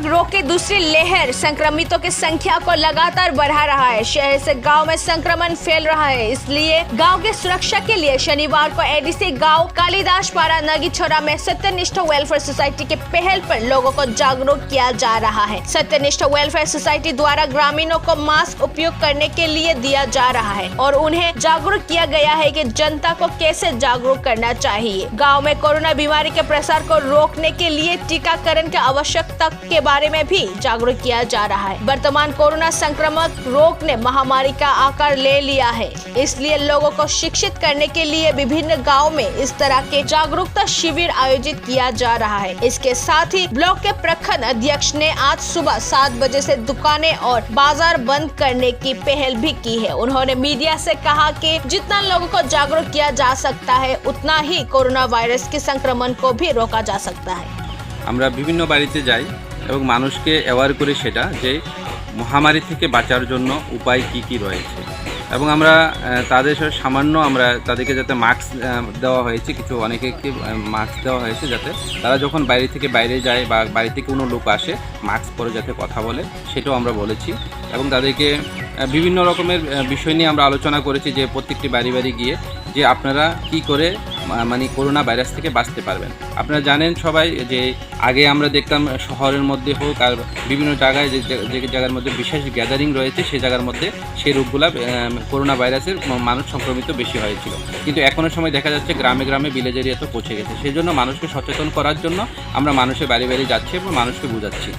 रोग की दूसरी लहर संक्रमितों की संख्या को लगातार बढ़ा रहा है। शहर से गांव में संक्रमण फैल रहा है, इसलिए गांव की सुरक्षा के लिए शनिवार को एडीसी गांव कालिदासपाड़ा नगीछोरा में सत्यनिष्ठ वेलफेयर सोसाइटी के पहल पर लोगों को जागरूक किया जा रहा है। सत्यनिष्ठ वेलफेयर सोसाइटी द्वारा ग्रामीणों को मास्क उपयोग करने के लिए दिया जा रहा है और उन्हें जागरूक किया गया है कि जनता को कैसे जागरूक करना चाहिए। गाँव में कोरोना बीमारी के प्रसार को रोकने के लिए टीकाकरण की आवश्यकता के बारे में भी जागरूक किया जा रहा है। वर्तमान कोरोना संक्रामक रोग ने महामारी का आकार ले लिया है, इसलिए लोगों को शिक्षित करने के लिए विभिन्न गाँव में इस तरह के जागरूकता शिविर आयोजित किया जा रहा है। इसके साथ ही ब्लॉक के प्रखंड अध्यक्ष ने आज सुबह 7 बजे से दुकानें और बाजार बंद करने की पहल भी की है। उन्होंने मीडिया से कहा कि जितना लोगों को जागरूक किया जा सकता है उतना ही कोरोना वायरस के संक्रमण को भी रोका जा सकता है। আমরা বিভিন্ন বাড়িতে যাই এবং মানুষকে অ্যাওয়ার করি সেটা যে মহামারী থেকে বাঁচার জন্য উপায় কি কি রয়েছে এবং আমরা তাদের সাথে সামান্য আমরা তাদেরকে যাতে মাস্ক দেওয়া হয়েছে, কিছু অনেকে মাস্ক দেওয়া হয়েছে যাতে তারা যখন বাইরে থেকে বাইরে যায় বা বাড়ি থেকে কোনো লোক আসে মাস্ক পরে যাতে কথা বলে, সেটাও আমরা বলেছি এবং তাদেরকে বিভিন্ন রকমের বিষয় নিয়ে আমরা আলোচনা করেছি যে প্রত্যেকটি বাড়ি বাড়ি গিয়ে যে আপনারা কি করে মানে করোনা ভাইরাস থেকে বাঁচতে পারবেন। আপনারা জানেন সবাই যে আগে আমরা দেখতাম শহরের মধ্যে হোক আর বিভিন্ন জায়গায় যে জায়গার মধ্যে বিশেষ গ্যাদারিং রয়েছে সেই জায়গার মধ্যে সেই রোগগুলা করোনা ভাইরাসের মানুষ সংক্রমিত বেশি হয়েছিল, কিন্তু এখনও সময় দেখা যাচ্ছে গ্রামে গ্রামে ভিলেজ এরিয়াতে পৌঁছে গেছে। সেই জন্য মানুষকে সচেতন করার জন্য আমরা মানুষের বাড়ি বাড়ি যাচ্ছি এবং মানুষকে বোঝাচ্ছি।